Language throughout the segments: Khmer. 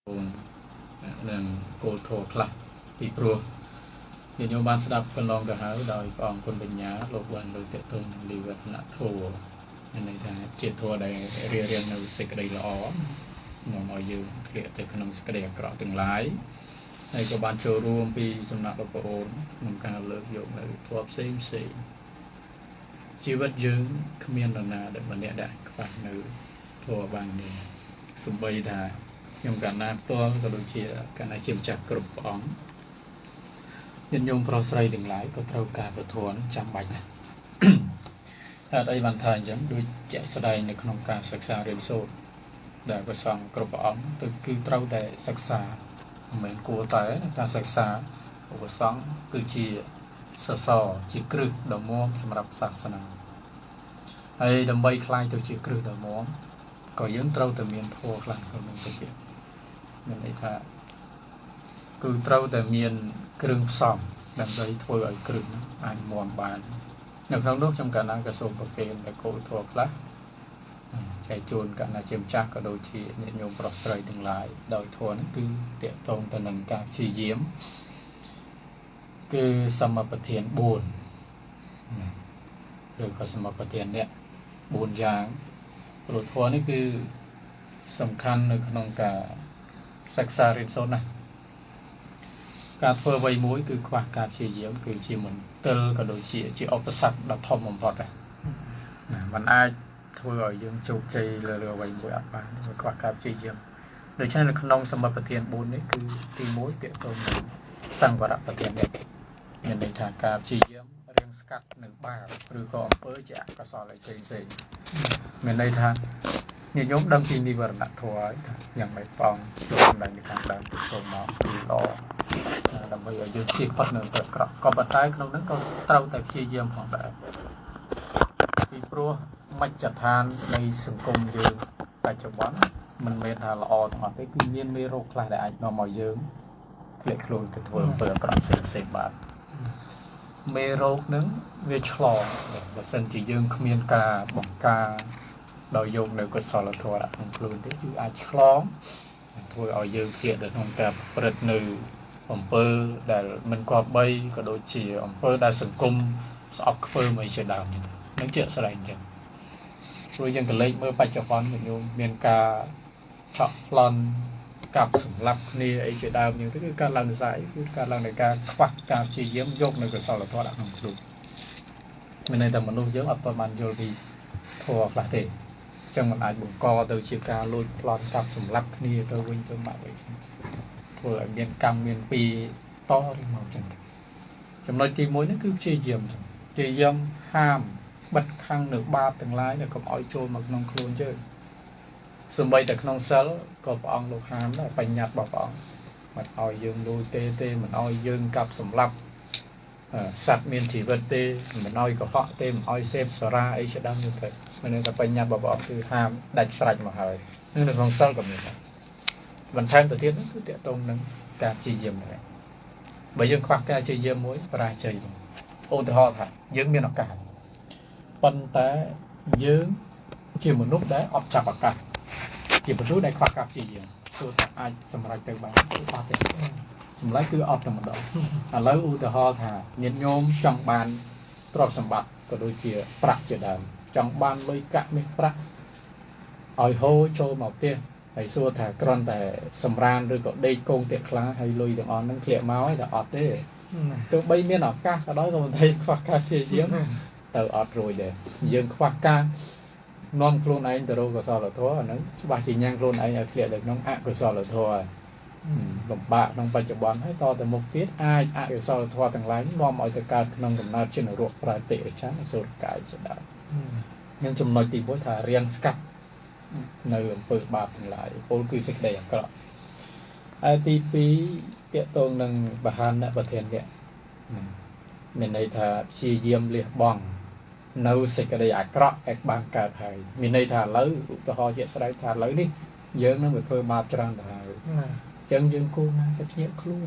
នឹងគោលធម៌ខ្លះពីព្រោះញាតិញោមបានស្ដាប់កន្លងទៅហើយដោយព្រះអង្គគុណបញ្ញាលោកបានលើកតេតងនឹងលីវរណធម៌មានន័យថាជាធម៌ដែលរៀងនៅសេចក្តីល្អនាំឲ្យយើងធ្លាក់ទៅក្នុងសេចក្តីអាក្រក់ទាំងឡាយហើយក៏បានចូលរួមពីសំណាក់លោកប្អូនក្នុងការលើកយកនៅធម៌ផ្សេងជីវិតយើងគ្មាននរណាដែលម្នាក់ដែលខ្វះនៅធម៌បាននេះសំបីថាខ្ញុំកាលណាផ្ទាល់ក៏ដូចជាកាលណាជាម្ចាស់គ្រប់ព្រះអង្គញាតិញោមប្រុសស្រីទាំងឡាយក៏ត្រូវការពធនឹងចាំបាច់ណាស់ហេតុអីបានថាអញ្ចឹងដូចជាក់ស្ដែងនៅក្នុងការសិក្សារៀនសូត្រដែលព្រះសង្ឃគ្រប់ព្រះអង្គគឺត្រូវតែសិក្សាមិនមែនគួរតែការសិក្សាព្រះសង្ឃគឺជាសសរជាគ្រឹះដ៏មាំសម្រាប់សាសនាហើយដើម្បីខ្លាយទៅជាគ្រឹះដ៏មាំក៏យើងត្រូវតែមានធម៌ខ្លះក្នុងនោះទៅទៀតមានន័យថាគឺត្រូវតែមានគ្រឿងផ្សំដើម្បីធ្វើឲ្យគ្រឹះនោះអាចមាំបាននៅក្នុងនោះខ្ញុំកាលណាក៏សូមប្រគេនតែគោលធម៌ខ្លះចែកជូនកាលណាជាម្ចាស់ក៏ដូចជាញាតិញោមប្រុសស្រីទាំងឡាយដោយធម៌នេះគឺតាក់ទងទៅនឹងការព្យាយាមគឺសមបទាន4ឬក៏សមបទាននេះ4យ៉ាងព្រោះធម៌នេះគឺសំខាន់នៅក្នុងការសិក្សារៀនសូត្រណាការធ្វើអ្វីមួយគឺខ្វះការព្យាយាមគឺជាមន្ទិលក៏ដូចជាឧបសគ្គដ៏ធំបំផុតដែរมันអាចធ្វើឲ្យយើងជោគជ័យលើអ្វីមួយអត់បានខ្វះការព្យាយាមដូច្នេះនៅក្នុងសមបទាន4នេះគឺទី1ទាក់ទងនឹងសង្វរប្រធាននេះមានន័យថាការព្យាយាមរៀងស្កាត់នៅបាបឬក៏អំពើជាអកុសលឲ្យផ្សេងមានន័យថាញាតិញោមដឹងពីនិវរណធម៌ហើយថាយ៉ាងម៉េចបងចូលសម្ដែងនៅខាងដើមទៅចូលមកគឺល្អដើម្បីឲ្យយើងជៀសផុតនៅទៅក្រក់ក៏ប៉ុន្តែក្នុងហ្នឹងក៏ត្រូវតែព្យាយាមផងដែរពីព្រោះមជ្ឈដ្ឋាននៃសង្គមយើងបច្ចុប្បន្នមិនមែនថាល្អទាំងអស់ទេគឺមានមេរោគខ្លះដែលអាចនាំឲ្យយើងធ្លាក់ខ្លួនទៅធ្វើអំពើអាក្រក់ផ្សេងបានមេរោគហ្នឹងវាឆ្លងបើសិនជាយើងគ្មានការបង្ការដោយយកនៅកុសលធម៌ក្នុងខ្លួនទេគឺអាចឆ្លងធ្វើឲ្យយើងធ្លាក់ទៅក្នុងការប្រព្រឹត្តនៅអំពើដែលមិនគប្បីក៏ដូចជាអំពើដែលសង្គមស្អប់ខ្ពើមអីជាដើមនេះនឹងជាក់ស្ដែងអញ្ចឹងព្រោះយើងក៏លេចមើលបច្ចុប្បន្នខ្ញុំមានការឆក់ប្លន់កាប់សម្លាប់គ្នាអីជាដើមនេះគឺការឡើងសាយគឺការឡើងនៃការខ្វះការព្យាយាមយកនៅកុសលធម៌ដាក់ក្នុងខ្លួនមានន័យថាមនុស្សយើងអត់ទាន់បានយល់ពីធម៌ខ្លះទេចឹងมันអាចបង្កទៅជាការលួចប្លន់កាប់សម្លាប់គ្នាទៅវិញទៅមកអីធ្វើឲ្យមានកម្មមានពីតឬមកចឹងចំណុចទី1នេះគឺព្យាយាមហាមបិទខាំងនៅបាបទាំងឡាយដែលកុំឲ្យចូលមកក្នុងខ្លួនយើងសូម្បីតែក្នុងសិលក៏ព្រះអង្គលោកហាមដែរបញ្ញត្តិរបស់ព្រះអង្គមិនឲ្យយើងលួចទេមិនឲ្យយើងកាប់សម្លាប់សត្វមានជីវិតទេមិនឲ្យកុហកទេមិនឲ្យសេពសារាអីជាដើមនោះទៅមានតែបញ្ញត្តិរបស់ព្រះអង្គគឺហាមដាច់ស្រេចមកហើយនឹងនៅក្នុងសិលក៏មានដែរបន្ថែមទៅទៀតគឺតាក់ទងនឹងការព្យាយាមដែរបើយើងខ្វះការព្យាយាមមួយបរាជ័យឧទាហរណ៍ថាយើងមានឱកាសប៉ុន្តែយើងជាមនុស្សដែលអត់ចាប់ឱកាសជាមនុស្សដែលខ្វះការព្យាយាមទោះតែអាចសម្រេចទៅបានអត់ទេចម្លើយគឺអត់តែម្ដងឥឡូវឧទាហរណ៍ថាញាតិញោមចង់បានទ្រព្យសម្បត្តិក៏ដូចជាប្រាក់ជាដើមចង់បានលុយកាក់មាសប្រាក់ឲ្យហូរចូលមកផ្ទះហើយសួរថាគ្រាន់តែសម្រានឬក៏ដេកកងតាក់ខ្លាហើយលុយទាំងអស់ហ្នឹងធ្លាក់មកហើយតែអត់ទេទោះបីមានឱកាសក៏ដោយក៏មិនthấyខ្វះការព្យាយាមទៅអត់រួចដែរយើងខ្វះការនាំខ្លួនឯងទៅរកកុសលធម៌អាហ្នឹងច្បាស់ជាញ៉ាំងខ្លួនឯងឲ្យធ្លាក់ទៅក្នុងអកុសលធម៌លំបាកក្នុងបច្ចុប្បន្នហើយតទៅមុខទៀតអាចអកុសលធម៌ទាំងឡាយនាំឲ្យទៅកើតក្នុងកំណើតជានរកប្រតិរិឆានសុរកាយជាដើមនឹងចំណុចទី1ថារៀងស្កាត់នៅអំពើបាបទាំងឡាយពលគឺសេចក្តីអាក្រក់ហើយទី2តាក់ទងនឹងបហានប្រធាននេះមានន័យថាព្យាយាមលះបង់នៅសេចក្តីអាក្រក់ឲ្យបានកើតហើយមានន័យថាឥឡូវឧទាហរណ៍ជាក់ស្ដែងថាឥឡូវនេះយើងនឹងទៅធ្វើបាបច្រើនទៅហើយអញ្ចឹងយើងគួរណាទៅភ្ញាក់ខ្លួ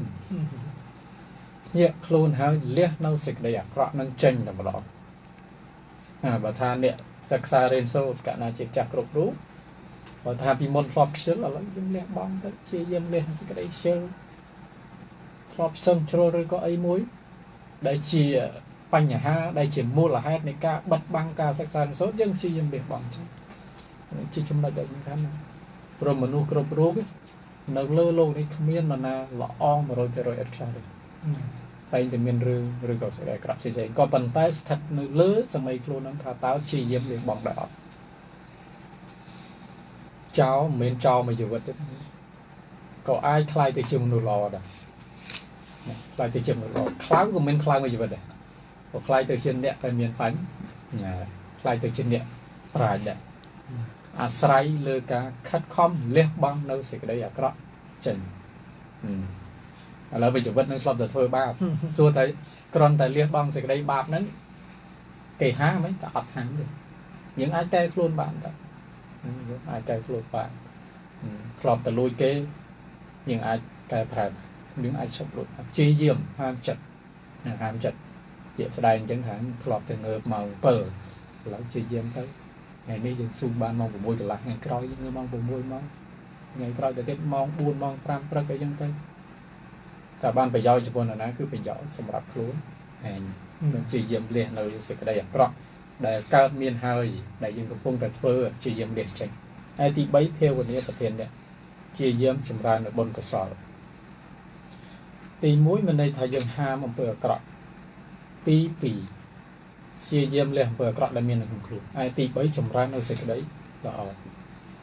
នហើយលះនៅសេចក្តីអាក្រក់នឹងចេញតែម្ដងបើថាអ្នកសិក្សារៀនសូត្រកណាជាចាស់គ្រប់រូប พอทาปีมนครอบเชื้อแล้วยังเลี้ยบ้องก็เชี่ยเยี่ยมเลี้ยสิก็ได้เชื้อครอบเสริมโชว์หรือก็ไอ้มุ้ยได้เชี่ยปัญญาได้เชี่ยมูลเหตุในการบัดบังการศึกษาโซยังเชี่ยยังเลี้ยบ้องชี้ชมได้สำคัญนะรวมมนุษย์กรบรู้ในเลือโลกนี้ขมิ้นมานาหล่ออ้อมมาโรยไปโรยอัดชาเลยไปแต่เมียนเรือก็จะได้กลับเฉยๆก็ปันใต้ถัดในเลือสมัยครูนั้นขาเท้าชี้เยี่ยมเลี้ยบ้องได้เจ้าเมียนเจ้ามาอยู่วัดก็ไอ้คลายตัวเชื่อมนุษย์รอได้คลายตัวเชื่อมนุษย์รอคล้ายก็เมียนคลายมาอยู่วัดได้พอคลายตัวเชื่อมเนี่ยไปเมียนปันคลายตัวเชื่อมเนี่ยปลายเนี่ยอาศัยเลือกคัดคอมเลี้ยบ้างเราสิกได้อยากกระจนแล้วไปจุดวัดนั้นครอบแต่เธอบ้าส่วนแต่กรอนแต่เลี้ยบ้างสิกได้บาปนั้นเกยห้าไหมแต่อัดหางเลยnhững ai cay luôn bạn đó những ai cay luôn bạnครอบแต่ลุยเกnhững ai cay phải những ai sập luôn chi diêm ham chặt chuyện sẽ đây chẳng hạnครอบแต่เงือบมองเปิดแล้วchi diêm tới ngày nay dừng xung ban mong của môi trở lại ngày cõi những mong của môi mong ngày cõiแต่mong buồn mong pram prak cái chẳng tới cả ban phải do cho bọn nó cứ phải doสำหรับខ្លួនมันchi diêm liền nơi sẽ cái đây cõi để cao miền hơi để dùng công tác phơi chỉ diêm liệt chạy ai thì bấy theo của nhữngประเทศเนี่ยchỉ diêm chấm ra ở bồn cơ sở thì mũi mình đây thay dùng hà một bờ cọ pi chỉ diêm liệt bờ cọ là miền không kêu ai thì bấy chấm ra nó sẽ cái đấy là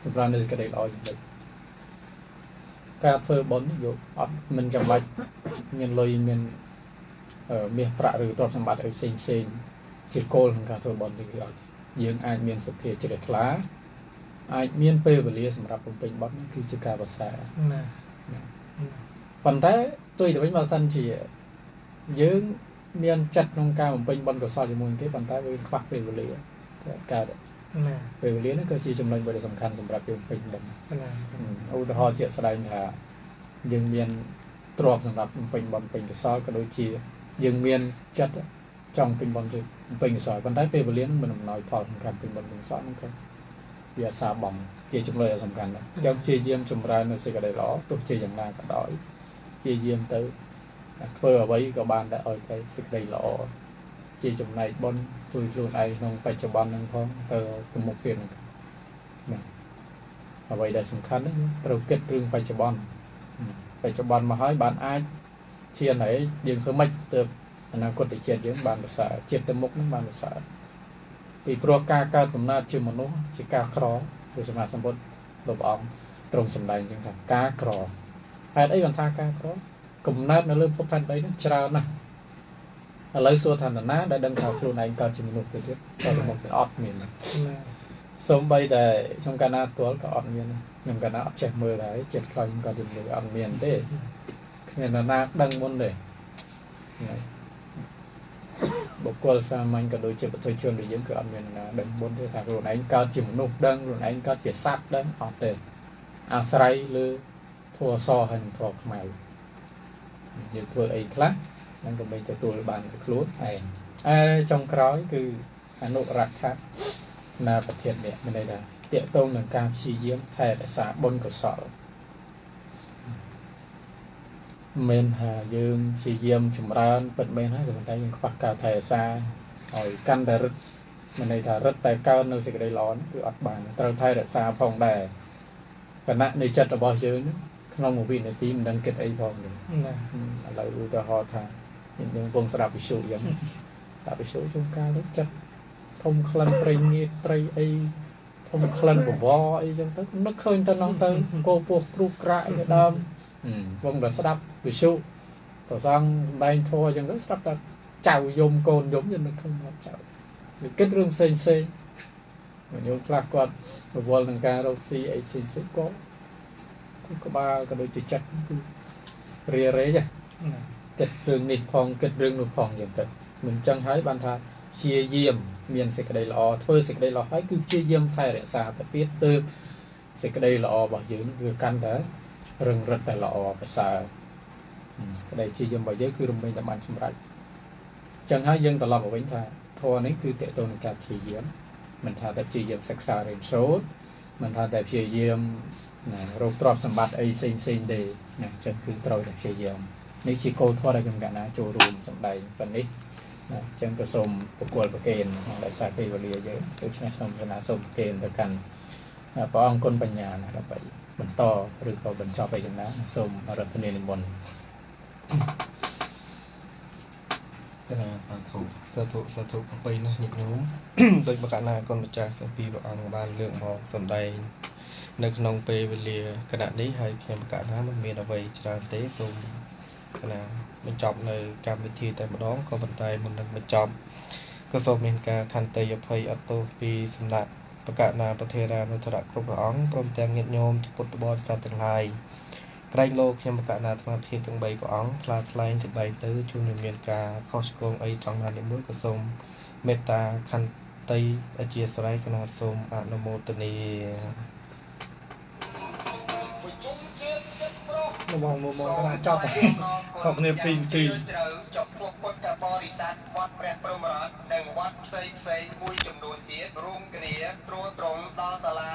chấm ra nó sẽ cái đấy là gì đấy cà phê bún dụ mình chấm bạch miền lôi miền miền prạ rồi toàn sản phẩm ở sen chỉ cô làm cả thôi bọn thì dương ai miền sập thiệt chỉ để khá ai miền pe và lia sầmรับผมเป็นบอสนั่นคือจิกาภาษาปัจจัยตัวจะเป็นภาษาจียืงเมียนจัดนงการผมเป็นบอลกับซอยจมูกที่ปัจจัยเป็นควักไปเลียการไปเลียนั่นก็จีจำนวนบริสำคัญสำหรับผมเป็นบอลอุตหะเจษฎาอินทายืงเมียนตรอกสำหรับผมเป็นบอลเป็นกับซอยก็โดยจียืงเมียนจัดtrongเป็นบอลจะเป็นสอยปัจจัยไปเลียนั่นมันน้อยพอสำคัญเป็นบอลเป็นซอยนั่นก็เบียร์ซาบองเกี่ยจำเลยสำคัญนะเจ้าเชี่ยเยี่ยมจำรายในสิ่งใดล้อตัวเชี่ยอย่างนั้นก็ได้เชี่ยเยี่ยมtớiเพื่อไว้กับบานได้เอาใจสิ่งใดล้อเชี่ยจำในบนช่วยluônไอ้น้องไปจับบอลนั่งท้องเป็นมุกเปลี่ยนนะเอาไว้ได้สำคัญนะเราเก็บเรื่องไปจับบอลมาให้บานไอ้เชี่ยไหนยังเคยไม่เติบอนาคตติเชี่ยเยอะบานภาษาเชี่ยเต็มมุกนั่งบานภาษาปีโปรกาการกำนัดชื่อมนุษย์ชื่อกาครอโดยสมาสมบูรณ์หลบอมตรงสำได้ยังไงกาครอแพทย์ไอ้บรรทากาครอกำนัดในเรื่องพบพันธุ์ใดนั้นชรานะอะไรส่วนฐานนั้นได้ดังข่าวครูในการจิมนุษย์ตัวเดียวก็เป็นmộtเป็นออดเมียนสมบัยแต่ชมการนาตัวก็ออดเมียนยมการนาออดเจ็บมือไหนเจ็บคลอยก็ดึงมือออดเมียนได้เมียนนาดังบนเลยบุคคลสามัญก็โดยเฉพาะตัวชนหรือยังก็อันเป็นดังบนที่ทางรุ่นไหนก็จิมนุษย์ดังรุ่นไหนก็จะซัดดังออกเลยอาศัยหรือทัวซอหันทัวขมายอย่างทัวไอ้คลานั่นก็เป็นตัวบานคลุ้นไอ้trong cõiคืออนุรักษ์ครับในประเทศเนี่ยไม่ได้ดังเตี่ยตรงหนึ่งการชี้เยี่ยมแทนสาบนกศลเมนหายืมสีเยี่ยมจุ่มร้านเปิดเมนให้กับมันได้ยังควักกาไทยซาอ่อยกันแต่รึมันในทารึแต่เก้าเนื้อสิ่งใดร้อนคืออัดบานตราไทยแต่ซาพองได้ขณะในจัดระบายเชื้อนึกขนมหมูบินในทีมดังเกิดไอพองหนึ่งเราดูแต่หอทางยังวงสลับไปชูยังสลับไปชูจงการแล้วจัดทมคลันไตรเงียไตรไอทมคลันบ่อไอจังตั้งนักเคยตั้งน้องตั้งโกโปกรุกระไอดำวงแต่สลับไปชูต่อสร้างได้ทัวร์จังก็สลับแต่เจ้ายมโกนยมยังไม่ขึ้นมาเจ้าหรือเกิดเรื่องเซ็งเหมือนโยมคลากกอดบอลหนังการเราซีไอซีสุดก็บ้าก็โดยจิตจัดเรียเรจ้ะเกิดเรื่องนิดพองเกิดเรื่องหนุพองอย่างเกิดเหมือนจังหายบันทาเชียเยี่ยมเมียนสิกได้รอเพื่อสิกได้รอให้คือเชียเยี่ยมไทยเรศาแต่เพี้ยเติมสิกได้รอบอกยืนคือกันแต่เรื่องรัดแต่รอภาษาได้เชียเยี่ยมบอกเยอะคือรวมเป็นจำนวนสมรัยจังหายยังตลอดบอกว่าทอนี้คือเตะตัวในการเชียเยี่ยมมันทาแต่เชียเยี่ยมศึกษาเรียนรู้ មិនថាតែព្យាយាមរកទ្រព្យសម្បត្តិអីផ្សេងទេណាចឹងគឺត្រូវតែព្យាយាមនេះជាគោលធម៌ដែលខ្ញុំកណ្ណាចូលរួមសម្ដែងប៉ុណ្នេះណាចឹងក៏សូមប្រគល់ប្រគេនដោយសារពេលវេលាយើងដូច្នេះសូមកណ្ណាសូមប្រគេនទៅកាន់ព្រះអង្គគុណបញ្ញាណាដើម្បីបន្តឬក៏បញ្ចប់ឯចំណែកសូមរដ្ឋនានិមន្ត សាធុបីណាស់ញាតិញោម ដោយបកណាគុណម្ចាស់ទាំងពីរព្រះអង្គបានលើកមកសម្ដែងនៅក្នុងពេលវេលាគណៈនេះហើយខ្ញុំបកណាមិនមានអ្វីច្រើនទេសូមកណាបញ្ចប់នៅកម្មវិធីតែម្ដងក៏ប៉ុន្តែមុននឹងបញ្ចប់ក៏សូមមានការខន្តីអភ័យអត់ទោសពីសំណាក់បកណាប្រធារានុត្តរគ្រប់ព្រះអង្គព្រមទាំងញាតិញោមពុទ្ធបរិស័ទទាំងឡាយ ក្រែងលោកខ្ញុំបកណាអាត្មាភាពទាំង3ព្រះអង្គថ្លាថ្លែងសម្ដែងទៅជួនមានការខុសឆ្គងអីត្រង់ណានេះមួយក៏សូមមេត្តាខន្តីអធិស្ឋានកណាសូមអនុមោទនា មកចប់ខុសគ្នា2 នាទី ចប់ពួកពុទ្ធបរិស័ទវត្តព្រះព្រហ្មរតនិងវត្តផ្សេងមួយចំនួនទៀតរួមគ្នាត្រួតត្រងដល់សាលា